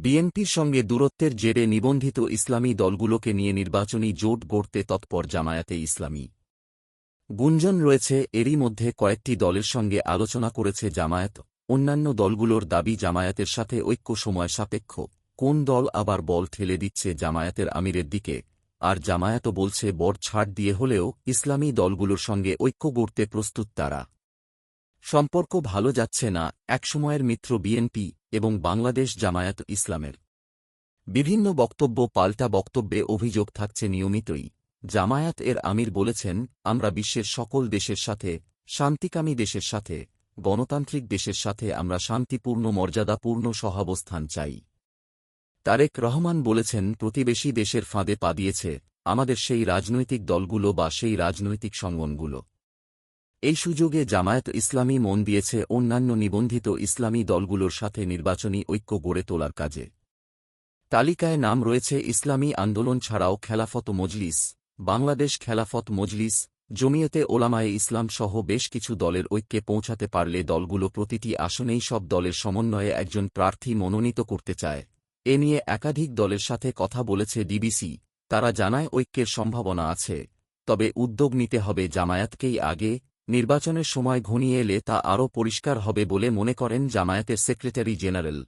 বিএনপির সঙ্গে দূরত্বের জেরে নিবন্ধিত ইসলামী দলগুলোকে নিয়ে নির্বাচনী জোট গড়তে তৎপর জামায়াতে ইসলামী। গুঞ্জন রয়েছে, এরই মধ্যে কয়েকটি দলের সঙ্গে আলোচনা করেছে জামায়াত। অন্যান্য দলগুলোর দাবি জামায়াতের সাথে ঐক্য সময় সাপেক্ষ। কোন দল আবার বল ঠেলে দিচ্ছে জামায়াতের আমিরের দিকে, আর জামায়াতও বলছে বড় ছাড় দিয়ে হলেও ইসলামী দলগুলোর সঙ্গে ঐক্য গড়তে প্রস্তুত তারা। সম্পর্ক ভালো যাচ্ছে না একসময়ের মিত্র বিএনপি এবং বাংলাদেশ জামায়াত ইসলামের। বিভিন্ন বক্তব্য পাল্টা বক্তব্যে অভিযোগ থাকছে নিয়মিতই। জামায়াত এর আমির বলেছেন, আমরা বিশ্বের সকল দেশের সাথে, শান্তিকামী দেশের সাথে, গণতান্ত্রিক দেশের সাথে আমরা শান্তিপূর্ণ মর্যাদাপূর্ণ সহাবস্থান চাই। তারেক রহমান বলেছেন, প্রতিবেশী দেশের ফাঁদে পা দিয়েছে আমাদের সেই রাজনৈতিক দলগুলো বা সেই রাজনৈতিক সংগঠনগুলো। এই সুযোগে জামায়াত ইসলামী মন দিয়েছে অন্যান্য নিবন্ধিত ইসলামী দলগুলোর সাথে নির্বাচনী ঐক্য গড়ে তোলার কাজে। তালিকায় নাম রয়েছে ইসলামী আন্দোলন ছাড়াও খেলাফত মজলিস, বাংলাদেশ খেলাফত মজলিস, জমিয়তে ওলামায়ে ইসলাম সহ বেশ কিছু দলের ঐক্যে পৌঁছাতে পারলে দলগুলো প্রতিটি আসনেই সব দলের সমন্বয়ে একজন প্রার্থী মনোনীত করতে চায়। এ নিয়ে একাধিক দলের সাথে কথা বলেছে ডিবিসি। তারা জানায় ঐক্যের সম্ভাবনা আছে, তবে উদ্যোগ নিতে হবে জামায়াতকেই আগে। নির্বাচনের সময় ঘনিয়ে এলে তা আরও পরিষ্কার হবে বলে মনে করেন জামায়াতের সেক্রেটারি জেনারেল।